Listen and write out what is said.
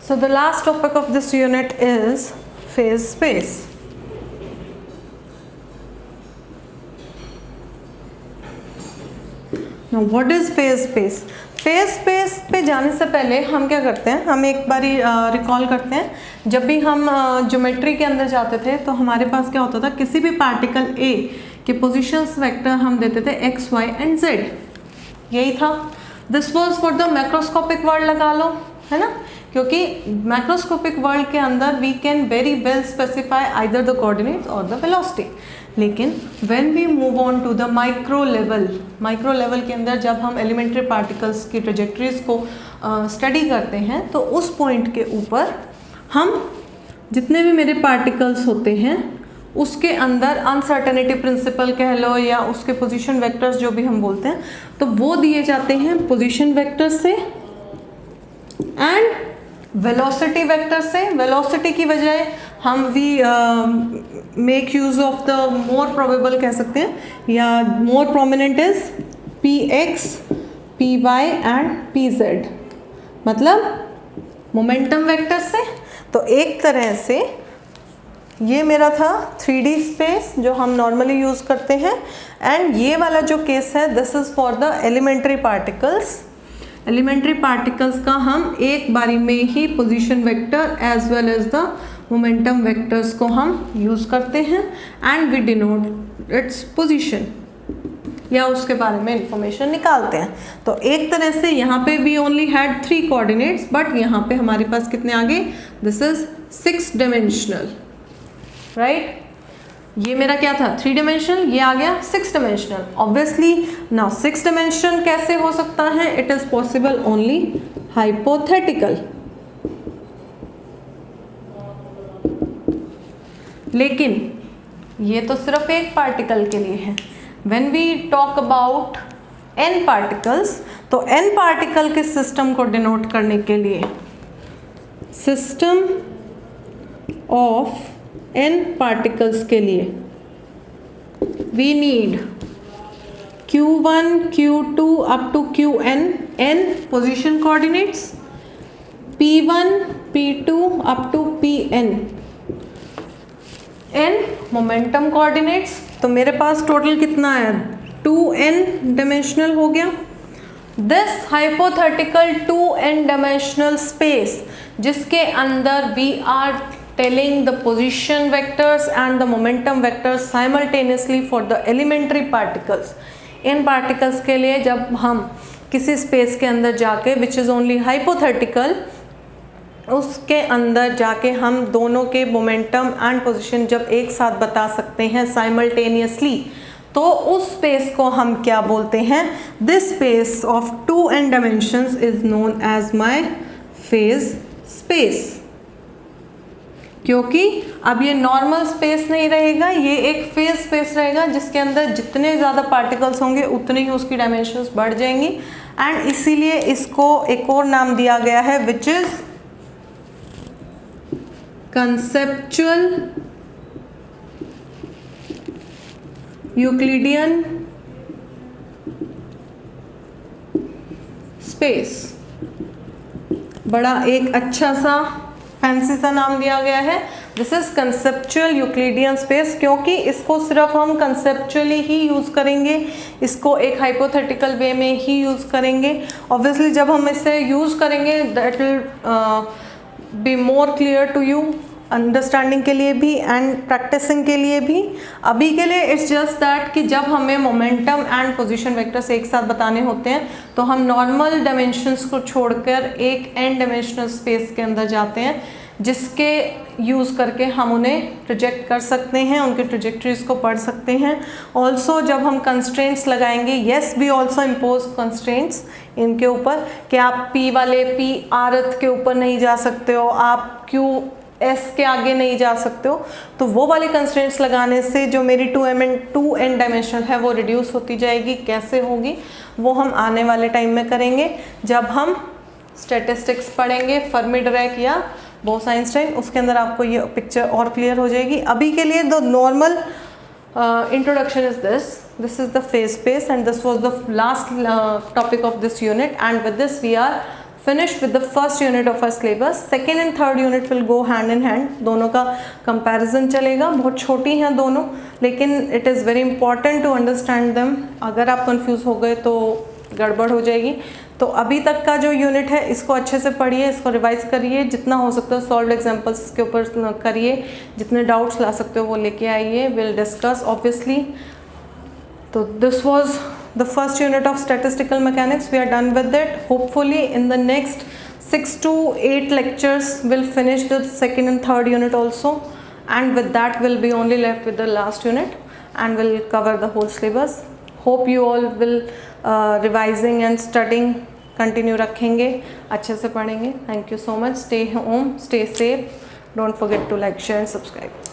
So the last topic of this unit is phase space. Now what is phase space? Phase space पे जाने से पहले हम क्या करते हैं, हम एक बारी रिकॉल करते हैं, जब भी हम ज्योमेट्री के अंदर जाते थे तो हमारे पास क्या होता था, किसी भी पार्टिकल ए के पोजीशंस वेक्टर हम देते थे एक्स वाई एंड जेड, यही था. This was for the macroscopic world लगा लो, है ना, क्योंकि मैक्रोस्कोपिक वर्ल्ड के अंदर we can very well specify either the coordinates और द वेलोसिटी. लेकिन when we move on to the micro level के अंदर जब हम एलिमेंट्री पार्टिकल्स की ट्रेजेक्टरीज को स्टडी करते हैं तो उस पॉइंट के ऊपर हम जितने भी मेरे पार्टिकल्स होते हैं उसके अंदर अनसर्टेनिटी प्रिंसिपल कह लो या उसके पोजीशन वेक्टर्स जो भी हम बोलते हैं, तो वो दिए जाते हैं पोजीशन वेक्टर से एंड वेलोसिटी वेक्टर से. वेलोसिटी की बजाय हम we make use of the more probable कह सकते हैं, या more prominent is P x, P y and P z, मतलब मोमेंटम वेक्टर से. तो एक तरह से ये मेरा था 3D स्पेस जो हम नॉर्मली यूज़ करते हैं, एंड ये वाला जो केस है this is for the elementary particles. Elementary particles का हम एक बारी में ही position vector as well as the momentum vectors को हम यूज़ करते हैं and we denote its position या उसके बारे में इंफॉर्मेशन निकालते हैं. तो एक तरह से यहाँ पे we only had 3 coordinates, but यहाँ पे हमारे पास कितने आ गए, दिस इज 6 डायमेंशनल, राइट. ये मेरा क्या था 3 डायमेंशनल, ये आ गया 6 डायमेंशनल. ऑब्वियसली नाउ 6 डायमेंशन कैसे हो सकता है, it is possible only hypothetical. लेकिन ये तो सिर्फ एक पार्टिकल के लिए है. When we talk about n particles, तो n पार्टिकल के सिस्टम को डिनोट करने के लिए सिस्टम ऑफ n पार्टिकल्स के लिए we need q1 q2 up to qn, n position coordinates, p1 p2 up to pn, n momentum coordinates. तो मेरे पास टोटल कितना है 2n डायमेंशनल हो गया. This hypothetical 2n dimensional space जिसके अंदर we are telling the position vectors and the momentum vectors simultaneously for the elementary particles. इन particles के लिए जब हम किसी स्पेस के अंदर जाके विच इज़ ओनली हाइपोथेटिकल, उसके अंदर जाके हम दोनों के मोमेंटम एंड पोजीशन जब एक साथ बता सकते हैं साइमल्टेनियसली, तो उस स्पेस को हम क्या बोलते हैं, this space of 2n dimensions is known as my phase space. क्योंकि अब ये नॉर्मल स्पेस नहीं रहेगा, ये एक फेज स्पेस रहेगा जिसके अंदर जितने ज़्यादा पार्टिकल्स होंगे उतने ही उसकी डायमेंशंस बढ़ जाएंगी, एंड इसीलिए इसको एक और नाम दिया गया है which is conceptual Euclidean space. बड़ा एक अच्छा सा फैंसी सा नाम दिया गया है, this is conceptual Euclidean space, क्योंकि इसको सिर्फ हम कंसेप्चुअली ही यूज़ करेंगे, इसको एक हाइपोथेटिकल वे में ही यूज़ करेंगे. ऑब्वियसली जब हम इसे यूज़ करेंगे that will be more clear to you, understanding के लिए भी एंड प्रैक्टिसिंग के लिए भी. अभी के लिए इट्स जस्ट दैट कि जब हमें मोमेंटम एंड पोजीशन वेक्टर्स एक साथ बताने होते हैं तो हम नॉर्मल डायमेंशंस को छोड़कर एक n डायमेंशनल स्पेस के अंदर जाते हैं, जिसके यूज़ करके हम उन्हें प्रोजेक्ट कर सकते हैं, उनके ट्रेजेक्टरीज को पढ़ सकते हैं. ऑल्सो जब हम कंस्ट्रेंट्स लगाएंगे, yes we also impose constraints इनके ऊपर कि आप p वाले p आरत के ऊपर नहीं जा सकते हो, आप q s के आगे नहीं जा सकते हो. तो वो वाले कंस्ट्रेंट्स लगाने से जो मेरी 2n डायमेंशनल है वो रिड्यूस होती जाएगी. कैसे होगी वो हम आने वाले टाइम में करेंगे जब हम स्टैटिस्टिक्स पढ़ेंगे, फर्मी डिराक या बोस-आइंस्टाइन, उसके अंदर आपको ये पिक्चर और क्लियर हो जाएगी. अभी के लिए the normal introduction is this is the phase space and this was the last topic of this unit, and with this we are finish with the first unit of our syllabus. Second and third unit will go hand in hand, दोनों का comparison चलेगा। बहुत छोटी हैं दोनों, लेकिन it is very important to understand them. अगर आप कंफ्यूज हो गए तो गड़बड़ हो जाएगी। तो अभी तक का जो यूनिट है इसको अच्छे से पढ़िए, इसको रिवाइज करिए, जितना हो सकता है सॉल्व एग्जांपल्स इसके ऊपर करिए, जितने डाउट्स ला सकते हो वो लेके आइए, विल डिस्कस ऑब्वियसली। तो this was the first unit of statistical mechanics, we are done with it. Hopefully in the next 6 to 8 lectures we'll finish the second and third unit also, and with that we'll be only left with the last unit and we'll cover the whole syllabus. Hope you all will revising and studying continue रखेंगे, अच्छे से पढ़ेंगे। Thank you so much. Stay home, stay safe. Don't forget to like, share and subscribe.